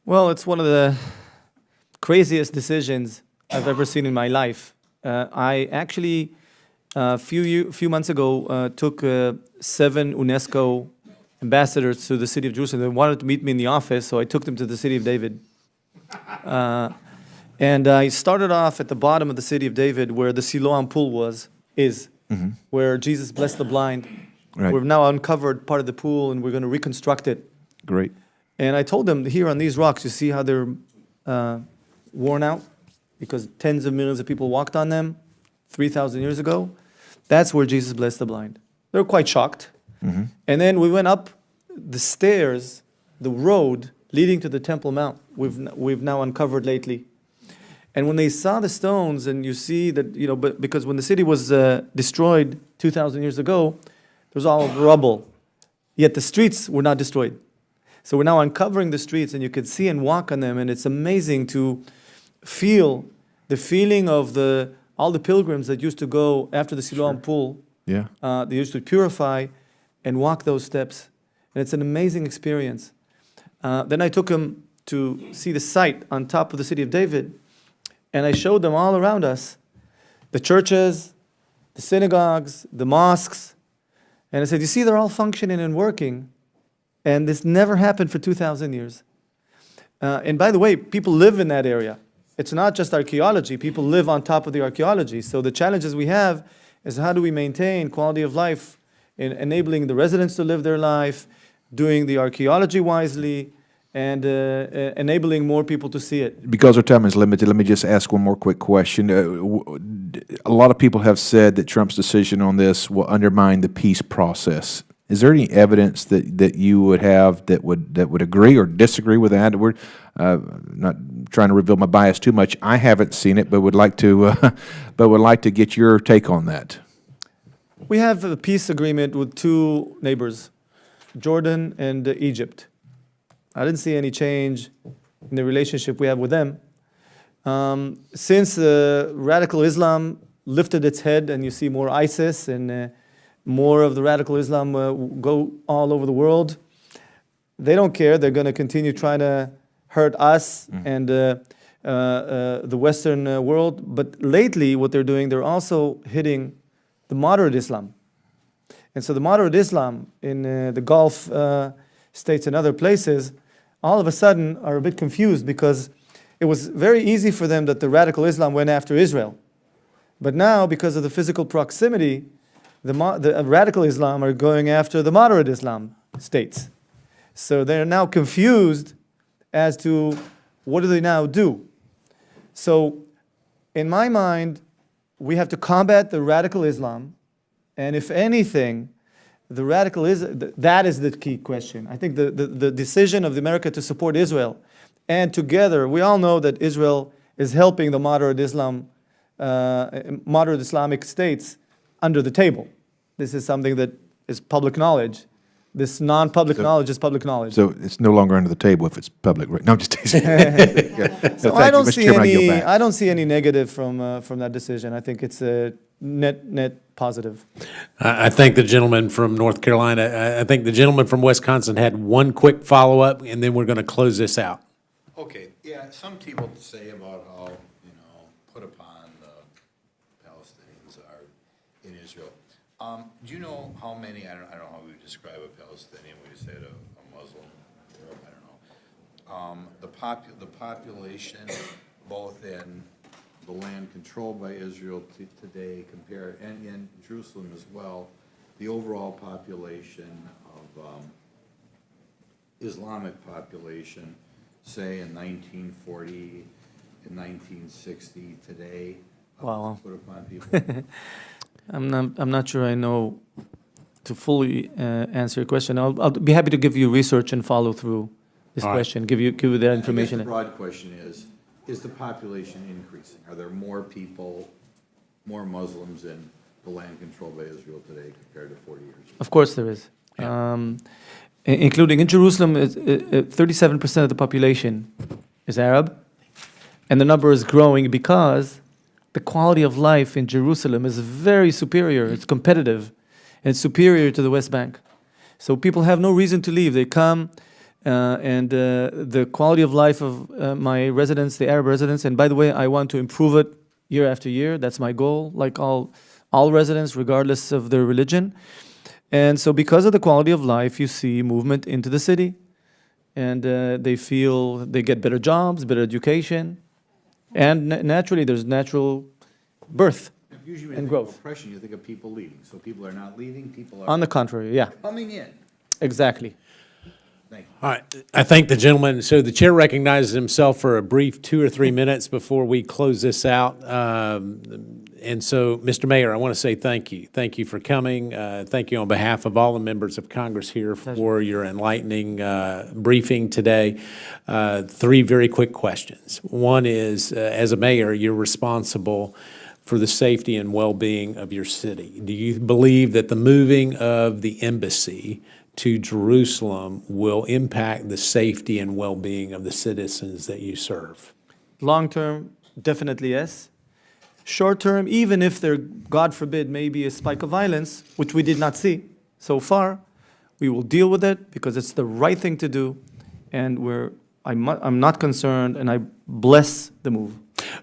Well, it's one of the craziest decisions I've ever seen in my life. I actually, a few months ago, took 7 UNESCO ambassadors to the city of Jerusalem. They wanted to meet me in the office, so I took them to the city of David And I started off at the bottom of the city of David, where the Siloam pool is, where Jesus blessed the blind. Right. We've now uncovered part of the pool, and we're going to reconstruct it. Great. And I told them, here on these rocks, you see how they're worn out? Because tens of millions of people walked on them 3,000 years ago. That's where Jesus blessed the blind. They were quite shocked. And then we went up the stairs, the road leading to the Temple Mount, we've now uncovered lately. And when they saw the stones, and you see that, but because when the city was destroyed 2,000 years ago, there was all rubble, yet the streets were not destroyed. So we're now uncovering the streets, and you can see and walk on them, and it's amazing to feel the feeling of all the pilgrims that used to go after the Siloam pool. Yeah. They used to purify and walk those steps, and it's an amazing experience. Then I took them to see the site on top of the city of David, and I showed them all around us, the churches, the synagogues, the mosques, and I said, you see, they're all functioning and working, and this never happened for 2,000 years. And by the way, people live in that area. It's not just archaeology. People live on top of the archaeology. So the challenges we have is how do we maintain quality of life in enabling the residents to live their life, doing the archaeology wisely, and enabling more people to see it. Because our time is limited, let me just ask one more quick question. A lot of people have said that Trump's decision on this will undermine the peace process. Is there any evidence that you would have that would agree or disagree with that? We're not trying to reveal my bias too much. I haven't seen it, but would like to get your take on that. We have a peace agreement with two neighbors, Jordan and Egypt. I didn't see any change in the relationship we have with them. Since radical Islam lifted its head, and you see more ISIS and more of the radical Islam go all over the world, they don't care. They're going to continue trying to hurt us and the Western world. But lately, what they're doing, they're also hitting the moderate Islam. And so the moderate Islam in the Gulf states and other places, all of a sudden are a bit confused, because it was very easy for them that the radical Islam went after Israel. But now, because of the physical proximity, the radical Islam are going after the moderate Islam states. So they're now confused as to what do they now do. So in my mind, we have to combat the radical Islam, and if anything, that is the key question. I think the decision of America to support Israel, and together, we all know that Israel is helping the moderate Islamic states under the table. This is something that is public knowledge. This non-public knowledge is public knowledge. So it's no longer under the table if it's public, right? No, I'm just teasing. So I don't see any negative from that decision. I think it's a net positive. I thank the gentleman from North Carolina. I think the gentleman from Wisconsin had one quick follow-up, and then we're going to close this out. Okay, yeah, some people say about how, put upon the Palestinians are in Israel. Do you know how many, I don't know how we would describe a Palestinian, we just said a Muslim, I don't know. The population, both in the land controlled by Israel today compared, and in Jerusalem as well, the overall population of Islamic population, say in 1940, in 1960, today, Wow. put upon people. I'm not sure I know to fully answer your question. I'll be happy to give you research and follow through this All right. question, give you that I guess information. the broad question is the population increasing? Are there more people, more Muslims in the land controlled by Israel today compared to 40 years ago? Of course there is. Including in Jerusalem, 37% of the population is Arab, and the number is growing because the quality of life in Jerusalem is very superior. It's competitive, and it's superior to the West Bank. So people have no reason to leave. They come, and the quality of life of my residents, the Arab residents, and by the way, I want to improve it year after year. That's my goal, like all residents, regardless of their religion. And so because of the quality of life, you see movement into the city. and they feel they get better jobs, better education, and naturally there's natural birth Usually when and you think of growth. oppression, you think of people leaving. So people are not leaving, people On are the contrary, yeah, coming in. exactly. Thank you. All right, I thank the gentleman. So the chair recognizes himself for a brief 2 or 3 minutes before we close this out. And so, Mr. Mayor, I want to say thank you. Thank you for coming. Thank you on behalf of all the members of Congress here for your enlightening briefing today. 3 very quick questions. One is, as a mayor, you're responsible for the safety and well-being of your city. Do you believe that the moving of the embassy to Jerusalem will impact the safety and well-being of the citizens that you serve? Long term, definitely yes. Short term, even if there, God forbid, may be a spike of violence, which we did not see so far, we will deal with it because it's the right thing to do, and I'm not concerned, and I bless the move.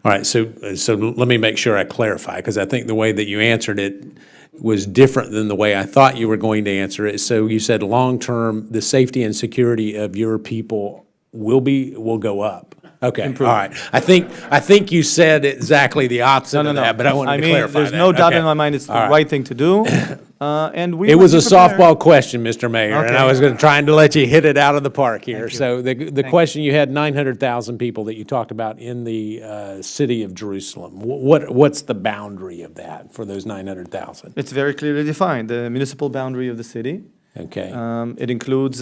All right, so let me make sure I clarify, because I think the way that you answered it was different than the way I thought you were going to answer it. So you said long-term, the safety and security of your people will go up. Okay, all right. I think you said exactly the opposite of that, but I wanted to clarify that. There's no doubt Okay. in my mind it's the All right thing to do, and we It will was a be prepared. softball question, Mr. Mayor, and I Okay. was trying to let you hit it out of the park here. So the question, you had 900,000 people that you talked about in the city of Jerusalem. What's the boundary of that for those 900,000? It's very clearly defined, the municipal boundary of the city. Okay, It includes,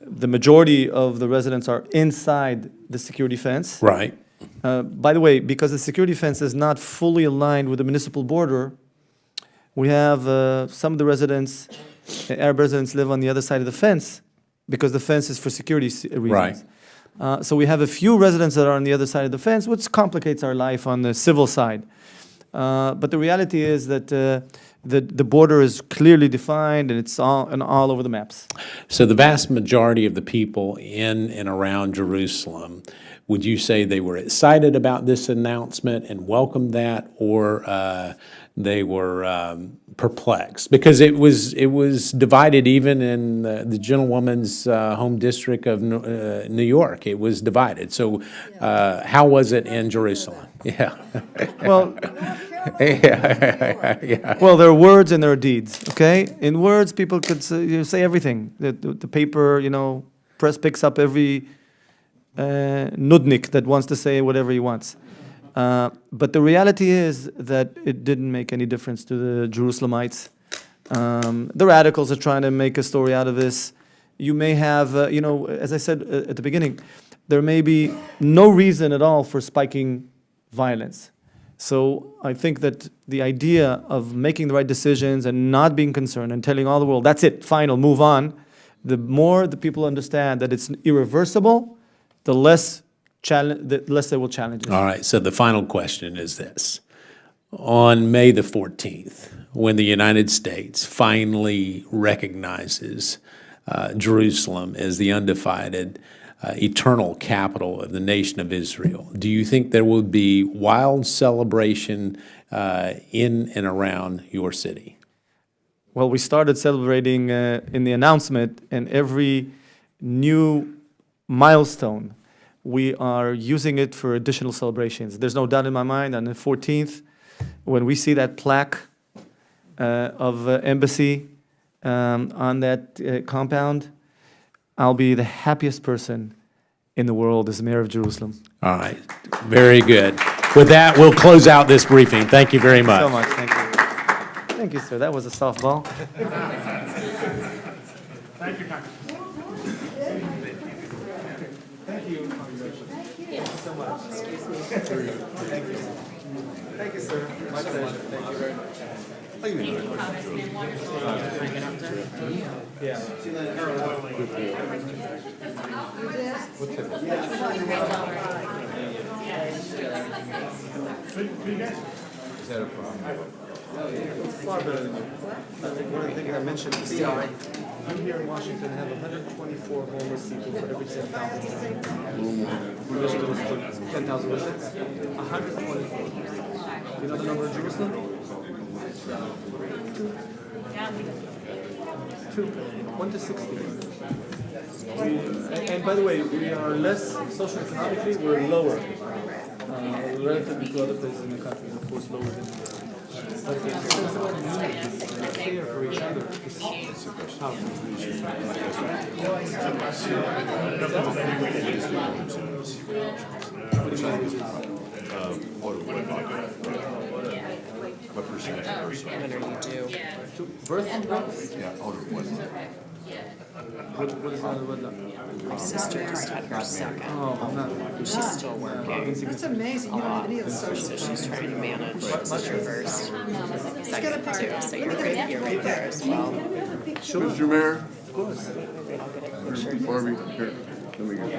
the majority of the residents are inside the security fence. right. By the way, because the security fence is not fully aligned with the municipal border, we have some of the residents, Arab residents live on the other side of the fence because the fence is for security reasons. Right. So we have a few residents that are on the other side of the fence, which complicates our life on the civil side. But the reality is that the border is clearly defined, and it's all over the maps. So the vast majority of the people in and around Jerusalem, would you say they were excited about this announcement and welcomed that, or they were perplexed? Because it was divided even in the gentlewoman's home district of New York. It was divided. So how was it in Jerusalem? Yeah. Well, Yeah. well, there are words and there are deeds, okay? In words, people could say everything. The paper, press picks up every nudnik that wants to say whatever he wants. But the reality is that it didn't make any difference to the Jerusalemites. The radicals are trying to make a story out of this. You may have, as I said at the beginning, there may be no reason at all for spiking violence. So I think that the idea of making the right decisions and not being concerned and telling all the world, that's it, final, move on, the more the people understand that it's irreversible, the less they will challenge it. All right, so the final question is this. On May the 14th, when the United States finally recognizes Jerusalem as the undivided, eternal capital of the nation of Israel, do you think there will be wild celebration in and around your city? Well, we started celebrating in the announcement, and every new milestone, we are using it for additional celebrations. There's no doubt in my mind on the 14th, when we see that plaque of embassy on that compound, I'll be the happiest person in the world as mayor of Jerusalem. All right, very good. With that, we'll close out this briefing. Thank you very much. So much, thank you. Thank you, sir. That was a softball. Thank you, sir. My pleasure. Thank you very much. Far better than you. I think one of the things I mentioned is you here in Washington have 124 homeless people for every 10,000. Michigan was for 10,000 residents. 124. You know the number in Jerusalem? 1 to 60. And by the way, we are less socioeconomically, we're lower, relatively to other places in the country, and of course lower than but it's a sense of community, care for each other. What percentage of your son? When are you due? Birth? Yeah, older what? What is that? My sister just had her second. Oh, I'm not. She's still working. That's amazing, you don't have any of the So social. she's trying to manage. This is your first. Get a picture. So you're right there as well. Mr. Mayor? Of course. Barbie, here, let me get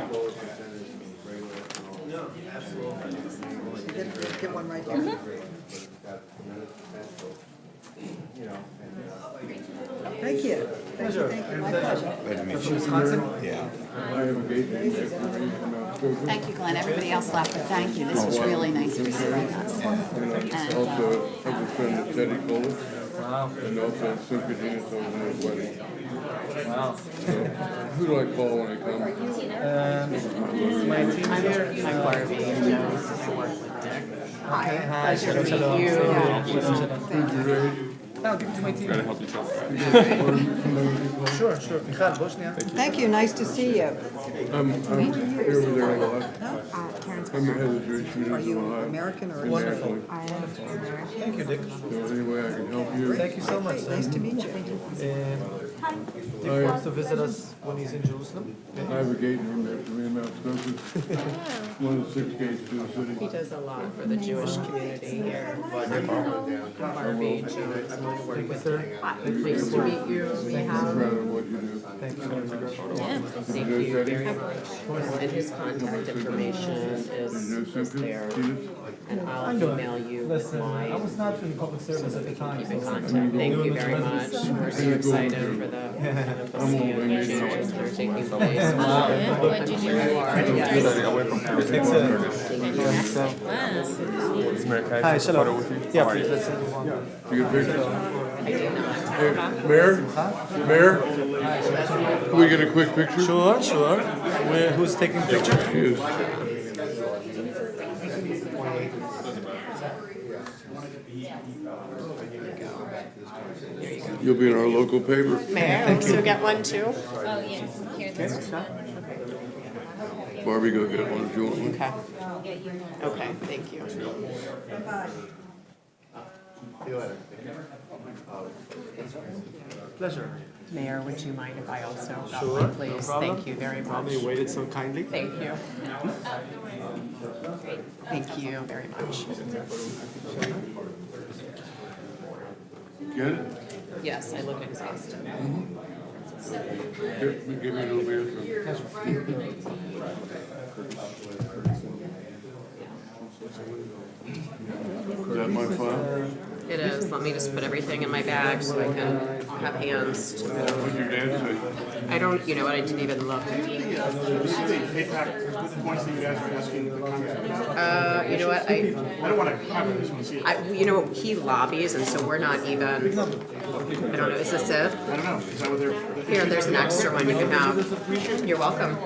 Get one right here. Thank you. Thank you, thank you, my pleasure. Glad to meet From you. Wisconsin? Yeah. I have a gate name there. Thank you, Glenn. Everybody else left, but thank you. This was really nice of you to bring us. And Also, I have a friend of Teddy Cole, Wow. and also Synchrony, so in his wedding. Wow. So, who do I call when I come? My team here. I'm Barbie Jones. I work with Dick. Hi. Pleasure to meet you. Who's your age? I'll give it to my team. Sure. Michal, Bosnia. Thank you, nice to see you. I'm here over there a lot. I'm the head of the Jewish Community Are in you Ohio. American or? Wonderful. Nationally. Thank you, Dick. So any way I can help you? Thank you so much. Nice to meet you. Dick wants to visit us when he's in Jerusalem. I have a gate named after me in Mount Scotia. One of the 6 gates to the He city. does a lot for the Jewish community here. Barbie Jones. I'm going to work with Sir, Pleased to meet you. We I'm have. proud of what you do. thank you very much. Thank you very much. And his contact information is there. And I'll email you with Listen, I my was not in public service at the time. keep in so- contact. Thank you very much. We're so excited for the embassy and the changes that are taking place. I'm sure you are. Yes. Hi, shalom. Yeah, please, let's see. You get pictures? I do not. Hey, Mayor? Can we get a quick picture? Sure. Who's taking picture? Yes. You'll be in our local paper. May I also get one too? oh yeah, here this is. Barbie, go get one if you want one. Okay. I'll get you one. Okay, thank you. Pleasure. Mayor, would you mind if I also got Sure, one, no please? problem. Thank you very much. You waited so kindly. Thank you. Thank you very much. Get it? Yes, I look exhausted. Give me a little beer. Is that my file? It is. Let me just put everything in my bag so I can have hands to move. What'd your dad say? I don't, you know what, I didn't even look. You know what, I don't want to cover this one. You know, he lobbies, and so we're not even, I don't know, is this it? I don't know, is that what they're? Here, there's an extra one you can have. You're welcome.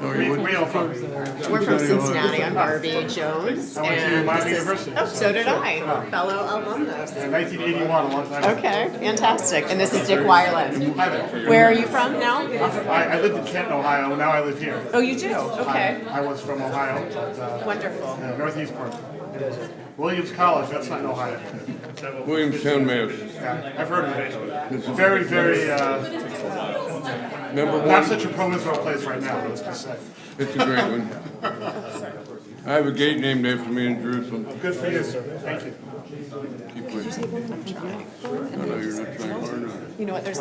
Oh, where y'all from? We're from Cincinnati. I'm Barbie Jones. And this is, oh, so did I. Fellow alumnus. 1981, a long time. Okay, fantastic. And this is Dick Weiland. Where are you from now? I lived in Canton, Ohio, now I live here. Oh, you do? Okay. I was from Ohio, Wonderful. northeast part. Williams College, that's not in Ohio. Williamstown, Mass. Yeah, I've heard of it. It's very, very, not such a pro-Israel place right now, let's just say. It's a great one. I have a gate named after me in Jerusalem. Good for you, sir. Thank you. Keep waiting. I know you're not trying hard enough. You know what, there's